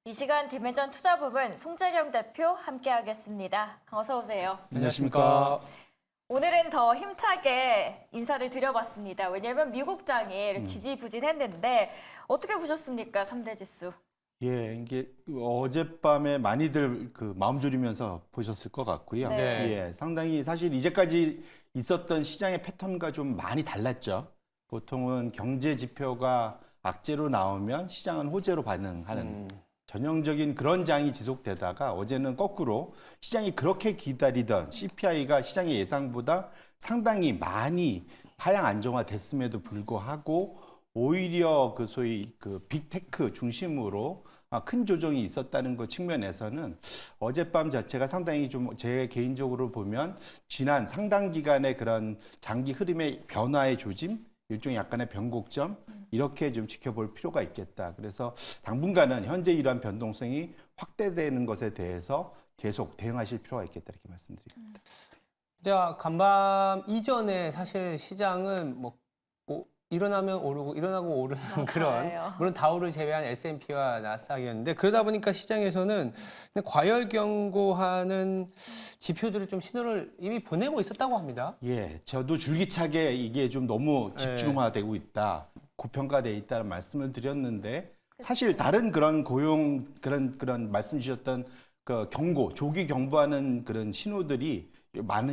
이 시간 대면전 투자부분 송재령 대표 함께하겠습니다. 어서 오세요. 안녕하십니까. 오늘은 더 힘차게 인사를 드려봤습니다. 왜냐하면 미국장이 지지부진했는데 어떻게 보셨습니까? 3대 지수. 예, 이게 어젯밤에 많이들 마음 졸이면서 보셨을 것 같고요. 네. 예, 상당히 사실 이제까지 있었던 시장의 패턴과 좀 많이 달랐죠. 보통은 경제 지표가 악재로 나오면 시장은 호재로 반응하는 전형적인 그런 장이 지속되다가 어제는 거꾸로 시장이 그렇게 기다리던 CPI가 시장의 예상보다 상당히 많이 하향 안정화됐음에도 불구하고 오히려 소위 빅테크 중심으로 큰 조정이 있었다는 것 측면에서는 어젯밤 자체가 상당히 좀 제 개인적으로 보면 지난 상당 기간의 그런 장기 흐름의 변화의 조짐, 일종의 약간의 변곡점 이렇게 좀 지켜볼 필요가 있겠다. 그래서 당분간은 현재 이러한 변동성이 확대되는 것에 대해서 계속 대응하실 필요가 있겠다 이렇게 말씀드립니다. 자, 간밤 이전에 사실 시장은 일어나면 오르고 일어나고 오르는 그런, 물론 다우를 제외한 S&P와 나스닥이었는데 그러다 보니까 시장에서는 과열 경고하는 지표들을 좀 신호를 이미 보내고 있었다고 합니다. 예, 저도 줄기차게 이게 좀 너무 집중화되고 있다, 고평가돼 있다는 말씀을 드렸는데 사실 다른 그런 고용 그런 말씀 주셨던 그 경고, 조기 경보하는 그런 신호들이 많은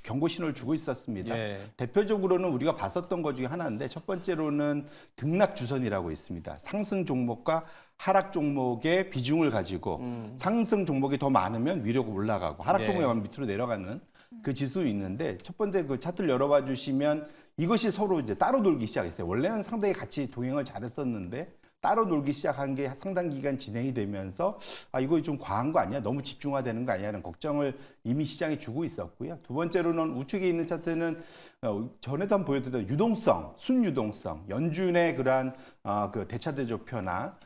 경고 신호를 주고 있었습니다. 대표적으로는 우리가 봤었던 것 중에 하나인데 첫 번째로는 등락 주선이라고 있습니다. 상승 종목과 하락 종목의 비중을 가지고 상승 종목이 더 많으면 위로 올라가고 하락 종목이 밑으로 내려가는 그 지수 있는데 첫 번째 그 차트를 열어봐 주시면 이것이 서로 이제 따로 돌기 시작했어요. 원래는 상당히 같이 동행을 잘했었는데 따로 놀기 시작한 게 상당 기간 진행이 되면서 이거 좀 과한 거 아니야? 너무 집중화되는 거 아니냐는 걱정을 이미 시장이 주고 있었고요. 두 번째로는 우측에 있는 차트는 전에도 한번 보여드렸던 유동성, 순유동성, 연준의 그러한 그 대차대조표나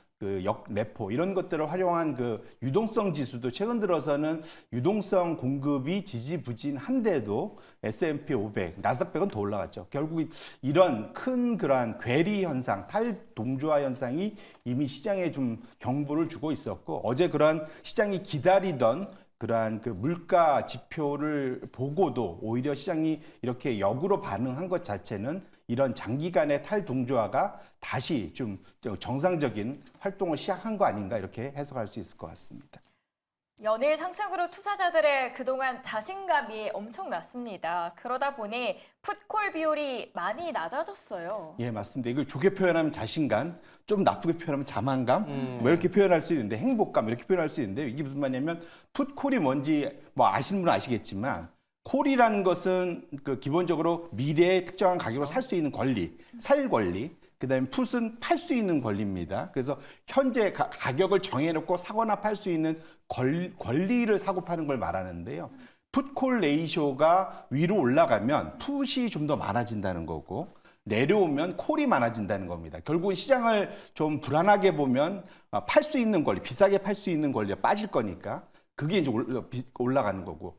레포 이런 것들을 활용한 유동성 지수도 최근 들어서는 유동성 공급이 지지부진한데도 S&P 500, 나스닥 100은 더 올라갔죠. 결국 이런 큰 그러한 괴리 현상, 탈동조화 현상이 이미 시장에 좀 경보를 주고 있었고 어제 그러한 시장이 기다리던 그러한 물가 지표를 보고도 오히려 시장이 이렇게 역으로 반응한 것 자체는 이런 장기간의 탈동조화가 다시 좀 정상적인 활동을 시작한 거 아닌가 이렇게 해석할 수 있을 것 같습니다. 연일 상승으로 투자자들의 그동안 자신감이 엄청났습니다. 그러다 보니 풋콜 비율이 많이 낮아졌어요. 예, 맞습니다. 이걸 좋게 표현하면 자신감, 좀 나쁘게 표현하면 자만감, 이렇게 표현할 수 있는데 행복감 이렇게 표현할 수 있는데 이게 무슨 말이냐면 풋콜이 뭔지 아시는 분은 아시겠지만 콜이라는 것은 기본적으로 미래의 특정한 가격으로 살 수 있는 권리, 살 권리. 그다음에 풋은 팔 수 있는 권리입니다. 그래서 현재 가격을 정해놓고 사거나 팔 수 있는 권리를 사고 파는 걸 말하는데요. 풋콜 레이쇼가 위로 올라가면 풋이 좀 더 많아진다는 거고 내려오면 콜이 많아진다는 겁니다. 결국은 시장을 좀 불안하게 보면 팔 수 있는 권리, 비싸게 팔 수 있는 권리가 빠질 거니까 그게 이제 올라가는 거고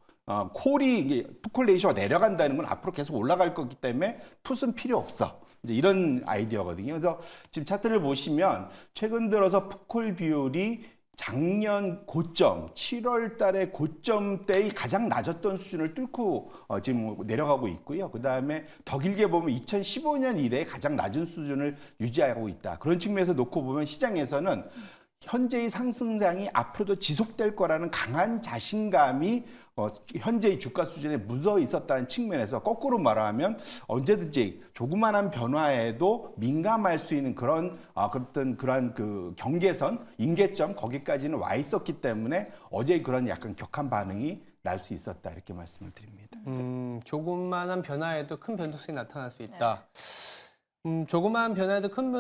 풋콜 레이쇼가 내려간다는 건 앞으로 계속 올라갈 거기 때문에 풋은 필요 없어. 이제 이런 아이디어거든요. 그래서 지금 차트를 보시면 최근 들어서 풋콜 비율이 작년 고점, 7월 달에 고점 때의 가장 낮았던 수준을 뚫고 지금 내려가고 있고요. 그 다음에 더 길게 보면 2015년 이래 가장 낮은 수준을 유지하고 있다. 그런 측면에서 놓고 보면 시장에서는 현재의 상승장이 앞으로도 지속될 거라는 강한 자신감이 현재의 주가 수준에 묻어 있었다는 측면에서 거꾸로 말하면 언제든지 조그만한 변화에도 민감할 수 있는 그런 경계선, 임계점 거기까지는 와 있었기 때문에 어제 그런 약간 격한 반응이 날 수 있었다 이렇게 말씀을 드립니다. 조그만한 변화에도 큰 변동성이 나타날 수 있다. 조그마한 변화에도 큰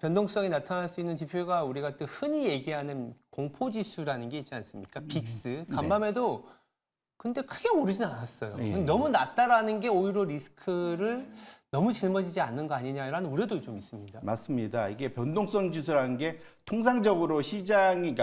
변동성이 나타날 수 있는 지표가 우리가 또 흔히 얘기하는 공포지수라는 게 있지 않습니까? 빅스. 간밤에도 근데 크게 오르진 않았어요. 너무 낮다라는 게 오히려 리스크를 너무 짊어지지 않는 거 아니냐라는 우려도 좀 있습니다. 맞습니다. 이게 변동성 지수라는 게 통상적으로 시장이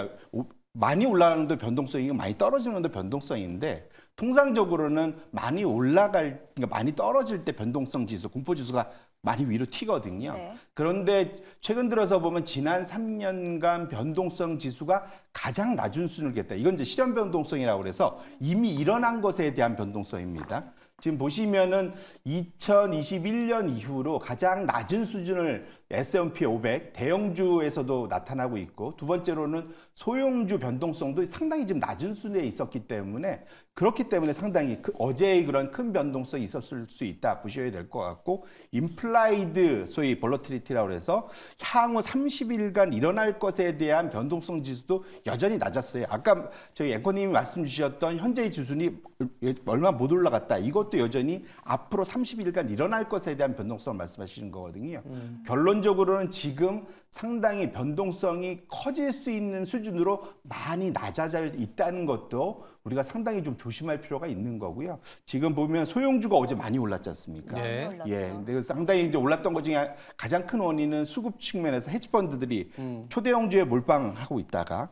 많이 올라가는 것도 변동성이고 많이 떨어지는 것도 변동성인데 통상적으로는 많이 그러니까 많이 떨어질 때 변동성 지수, 공포 지수가 많이 위로 튀거든요. 네. 그런데 최근 들어서 보면 지난 3년간 변동성 지수가 가장 낮은 수준을 겠다. 이건 이제 실현 변동성이라고 그래서 이미 일어난 것에 대한 변동성입니다. 지금 보시면은 2021년 이후로 가장 낮은 수준을 S&P 500 대형주에서도 나타나고 있고, 두 번째로는 소형주 변동성도 상당히 좀 낮은 수준에 있었기 때문에, 그렇기 때문에 상당히 어제의 그런 큰 변동성이 있었을 수 있다 보셔야 될 것 같고, 임플라이드 소위 볼러티리티라고 해서 향후 30일간 일어날 것에 대한 변동성 지수도 여전히 낮았어요. 아까 저희 앵커님이 말씀 주셨던 현재의 지수는 얼마 못 올라갔다. 이것도 여전히 앞으로 30일간 일어날 것에 대한 변동성을 말씀하시는 거거든요. 결론적으로는 지금 상당히 변동성이 커질 수 있는 수준으로 많이 낮아져 있다는 것도 우리가 상당히 좀 조심할 필요가 있는 거고요. 지금 보면 소형주가 어제 많이 올랐지 않습니까? 네. 올랐죠. 예, 근데 상당히 이제 올랐던 것 중에 가장 큰 원인은 수급 측면에서 헤지펀드들이 초대형주에 몰빵하고 있다가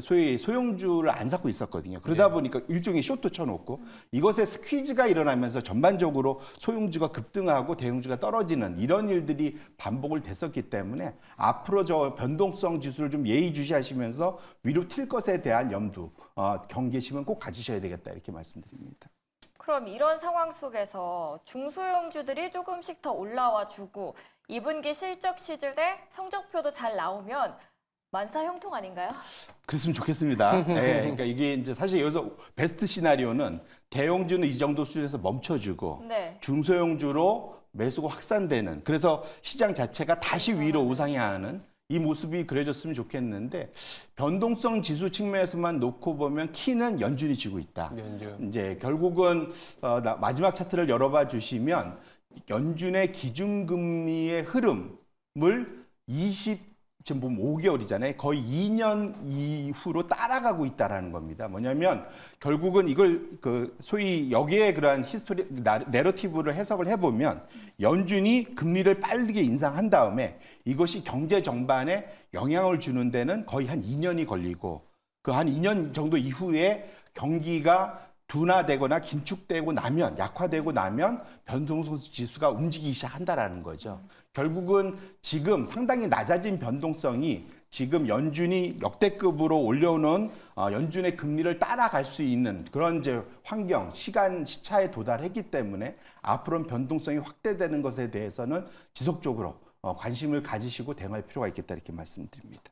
소위 소형주를 안 사고 있었거든요. 그러다 보니까 일종의 쇼트 쳐놓고 이것에 스퀴즈가 일어나면서 전반적으로 소형주가 급등하고 대형주가 떨어지는 이런 일들이 반복을 됐었기 때문에 앞으로 저 변동성 지수를 좀 예의주시하시면서 위로 튈 것에 대한 염두, 경계심은 꼭 가지셔야 되겠다 이렇게 말씀드립니다. 그럼 이런 상황 속에서 중소형주들이 조금씩 더 올라와 주고 2분기 실적 시즌에 성적표도 잘 나오면 만사 형통 아닌가요? 그랬으면 좋겠습니다. 네, 그러니까 이게 이제 사실 여기서 베스트 시나리오는 대형주는 이 정도 수준에서 멈춰주고 네. 중소형주로 매수가 확산되는, 그래서 시장 자체가 다시 위로 우상향하는 이 모습이 그려졌으면 좋겠는데, 변동성 지수 측면에서만 놓고 보면 키는 연준이 쥐고 있다. 연준. 이제 결국은 마지막 차트를 열어봐 주시면 연준의 기준금리의 흐름을 지금 보면 5개월이잖아요. 거의 2년 이후로 따라가고 있다라는 겁니다. 뭐냐면 결국은 이걸 소위 여기에 그러한 내러티브를 해석을 해보면 연준이 금리를 빠르게 인상한 다음에 이것이 경제 전반에 영향을 주는 데는 거의 한 2년이 걸리고, 그 한 2년 정도 이후에 경기가 둔화되거나 긴축되고 나면, 약화되고 나면 변동성 지수가 움직이기 시작한다라는 거죠. 결국은 지금 상당히 낮아진 변동성이 지금 연준이 역대급으로 올려놓은 연준의 금리를 따라갈 수 있는 그런 이제 환경, 시간, 시차에 도달했기 때문에 앞으로는 변동성이 확대되는 것에 대해서는 지속적으로 관심을 가지시고 대응할 필요가 있겠다 이렇게 말씀드립니다.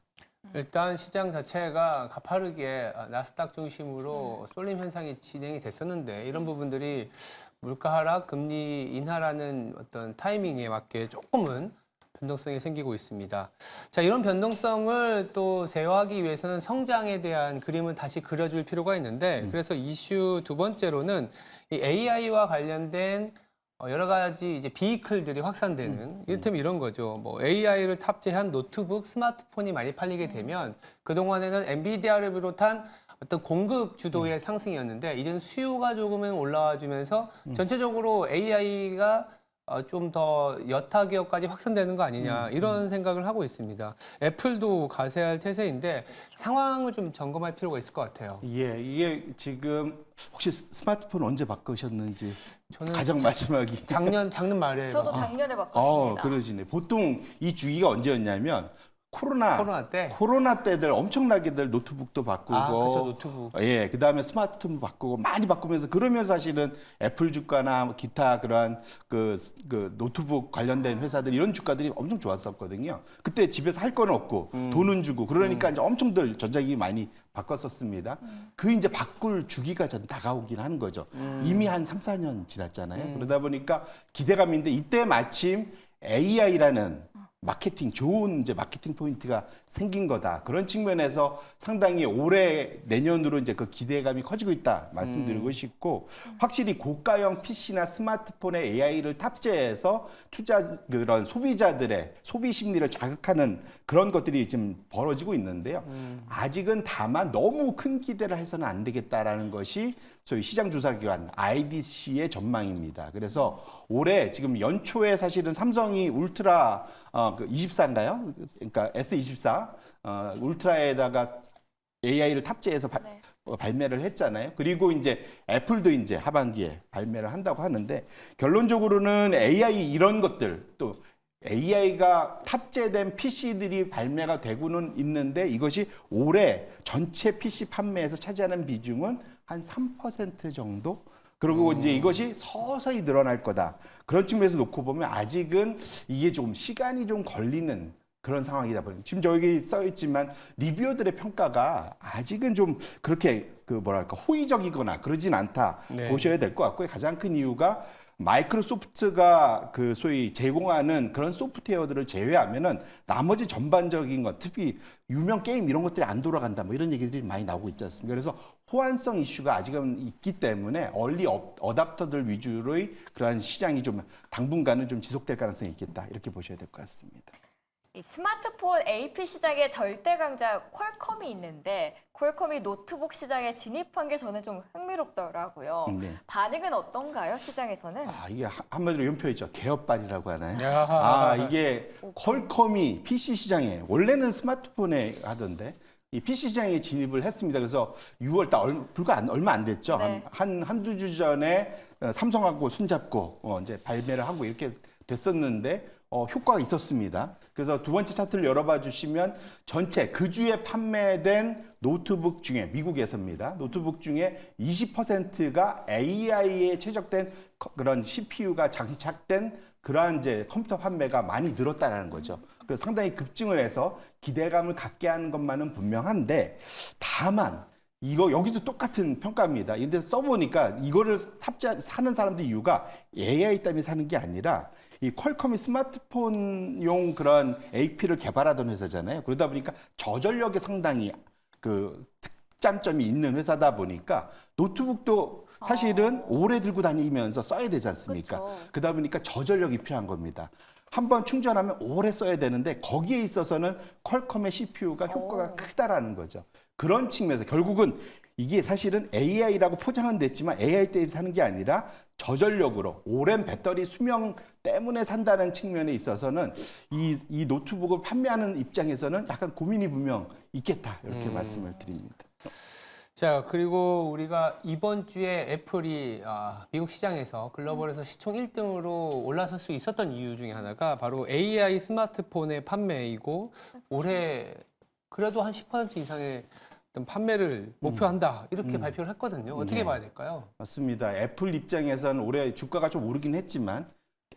일단 시장 자체가 가파르게 나스닥 중심으로 쏠림 현상이 진행이 됐었는데, 이런 부분들이 물가 하락, 금리 인하라는 어떤 타이밍에 맞게 조금은 변동성이 생기고 있습니다. 자, 이런 변동성을 또 제어하기 위해서는 성장에 대한 그림을 다시 그려줄 필요가 있는데, 그래서 이슈 두 번째로는 이 AI와 관련된 여러 가지 이제 비이클들이 확산되는, 이를테면 이런 거죠. 뭐 AI를 탑재한 노트북, 스마트폰이 많이 팔리게 되면 그동안에는 엔비디아를 비롯한 어떤 공급 주도의 상승이었는데, 이제는 수요가 조금은 올라와 주면서 전체적으로 AI가 좀 더 여타 기업까지 확산되는 거 아니냐, 이런 생각을 하고 있습니다. 애플도 가세할 태세인데 상황을 좀 점검할 필요가 있을 것 같아요. 예, 이게 지금 혹시 스마트폰 언제 바꾸셨는지 저는 가장 마지막이 작년 말에 저도 작년에 바꿨습니다. 그러시네. 보통 이 주기가 언제였냐면 코로나 때들 엄청나게들 노트북도 바꾸고, 그렇죠, 노트북. 예, 그 다음에 스마트폰 바꾸고 많이 바꾸면서, 그러면 사실은 애플 주가나 기타 그러한 그 노트북 관련된 회사들 이런 주가들이 엄청 좋았었거든요. 그때 집에서 할 건 없고 돈은 주고 그러니까 이제 엄청들 전자기기 많이 바꿨었습니다. 그 이제 바꿀 주기가 좀 다가오긴 하는 거죠. 이미 한 3, 4년 지났잖아요. 그러다 보니까 기대감인데, 이때 마침 AI라는 좋은 이제 마케팅 포인트가 생긴 거다. 그런 측면에서 상당히 올해 내년으로 이제 그 기대감이 커지고 있다 말씀드리고 싶고, 확실히 고가형 PC나 스마트폰에 AI를 탑재해서 그런 소비자들의 소비 심리를 자극하는 그런 것들이 지금 벌어지고 있는데요. 아직은 다만 너무 큰 기대를 해서는 안 되겠다라는 것이 소위 시장 조사기관 IDC의 전망입니다. 그래서 올해 지금 연초에 사실은 삼성이 울트라 24인가요? 그러니까 S24 울트라에다가 AI를 탑재해서 발매를 했잖아요. 그리고 이제 애플도 이제 하반기에 발매를 한다고 하는데 결론적으로는 AI 이런 것들 또 AI가 탑재된 PC들이 발매가 되고는 있는데 이것이 올해 전체 PC 판매에서 차지하는 비중은 한 3% 정도? 그리고 이제 이것이 서서히 늘어날 거다. 그런 측면에서 놓고 보면 아직은 이게 좀 시간이 좀 걸리는 그런 상황이다 보니 지금 저기 써 있지만 리뷰어들의 평가가 아직은 좀 그렇게 그 뭐랄까 호의적이거나 그러진 않다 네. 보셔야 될 것 같고요. 가장 큰 이유가 마이크로소프트가 그 소위 제공하는 그런 소프트웨어들을 제외하면은 나머지 전반적인 것, 특히 유명 게임 이런 것들이 안 돌아간다, 뭐 이런 얘기들이 많이 나오고 있지 않습니까? 그래서 호환성 이슈가 아직은 있기 때문에 얼리 어답터들 위주로의 그러한 시장이 좀 당분간은 좀 지속될 가능성이 있겠다 이렇게 보셔야 될 것 같습니다. 이 스마트폰 AP 시장에 절대 강자 퀄컴이 있는데 퀄컴이 노트북 시장에 진입한 게 저는 좀 흥미롭더라고요. 네. 반응은 어떤가요, 시장에서는? 아, 이게 한마디로 연표이죠. 개업발이라고 하나요? 야하. 아, 이게 퀄컴이 PC 시장에 원래는 스마트폰에 하던데 이 PC 시장에 진입을 했습니다. 그래서 6월 달 얼마 안 됐죠. 네. 한두 주 전에 삼성하고 손잡고 이제 발매를 하고 이렇게 됐었는데 효과가 있었습니다. 그래서 두 번째 차트를 열어봐 주시면 전체 그 주에 판매된 노트북 중에 미국에서입니다. 노트북 중에 20%가 AI에 최적된 그런 CPU가 장착된 그러한 이제 컴퓨터 판매가 많이 늘었다라는 거죠. 그래서 상당히 급증을 해서 기대감을 갖게 하는 것만은 분명한데 다만 이거 여기도 똑같은 평가입니다. 근데 써보니까 이거를 사는 사람들 이유가 AI 때문에 사는 게 아니라 이 퀄컴이 스마트폰용 그런 AP를 개발하던 회사잖아요. 그러다 보니까 저전력에 상당히 그 특장점이 있는 회사다 보니까 노트북도 사실은 오래 들고 다니면서 써야 되지 않습니까? 그쵸. 그러다 보니까 저전력이 필요한 겁니다. 한번 충전하면 오래 써야 되는데 거기에 있어서는 퀄컴의 CPU가 효과가 크다라는 거죠. 그런 측면에서 결국은 이게 사실은 AI라고 포장은 됐지만 AI 때문에 사는 게 아니라 저전력으로 오랜 배터리 수명 때문에 산다는 측면에 있어서는 이 노트북을 판매하는 입장에서는 약간 고민이 분명 있겠다 이렇게 말씀을 드립니다. 자, 그리고 우리가 이번 주에 애플이 미국 시장에서 글로벌에서 시총 1등으로 올라설 수 있었던 이유 중에 하나가 바로 AI 스마트폰의 판매이고 올해 그래도 한 10% 이상의 어떤 판매를 목표한다 이렇게 발표를 했거든요. 어떻게 네. 봐야 될까요? 맞습니다. 애플 입장에서는 올해 주가가 좀 오르긴 했지만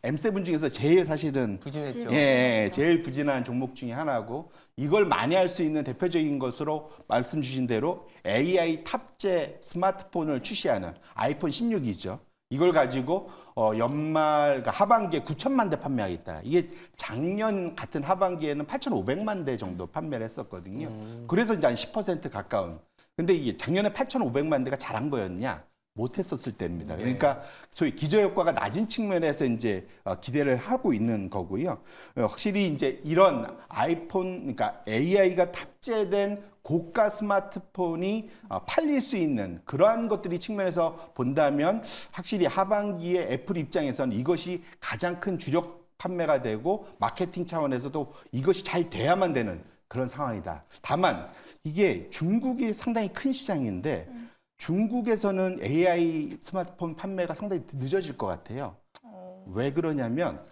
M7 중에서 제일 사실은 부진했죠. 예, 제일 부진한 종목 중에 하나고 이걸 만회할 수 있는 대표적인 것으로 말씀 주신 대로 AI 탑재 스마트폰을 출시하는 아이폰 16이죠. 이걸 가지고 연말 그러니까 하반기에 9천만 대 판매하겠다. 이게 작년 같은 하반기에는 8,500만 대 정도 판매를 했었거든요. 그래서 이제 한 10% 가까운. 근데 이게 작년에 8,500만 대가 잘한 거였냐? 못했었을 때입니다. 그러니까 소위 기저효과가 낮은 측면에서 이제 기대를 하고 있는 거고요. 확실히 이제 이런 아이폰, 그러니까 AI가 탑재된 고가 스마트폰이 팔릴 수 있는 그러한 것들이 측면에서 본다면 확실히 하반기에 애플 입장에서는 이것이 가장 큰 주력 판매가 되고 마케팅 차원에서도 이것이 잘 돼야만 되는 그런 상황이다. 다만 이게 중국이 상당히 큰 시장인데 중국에서는 AI 스마트폰 판매가 상당히 늦어질 것 같아요. 왜 그러냐면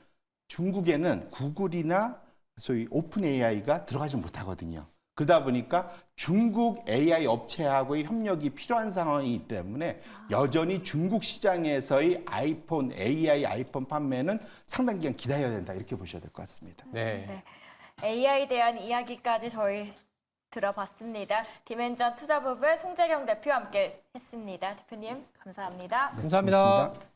중국에는 구글이나 소위 오픈 AI가 들어가지 못하거든요. 그러다 보니까 중국 AI 업체하고의 협력이 필요한 상황이기 때문에 여전히 중국 시장에서의 아이폰, AI 아이폰 판매는 상당 기간 기다려야 된다. 이렇게 보셔야 될 것 같습니다. 네. AI에 대한 이야기까지 저희 들어봤습니다. 디멘전 투자부의 송재경 대표와 함께 했습니다. 대표님 감사합니다. 감사합니다. 고맙습니다.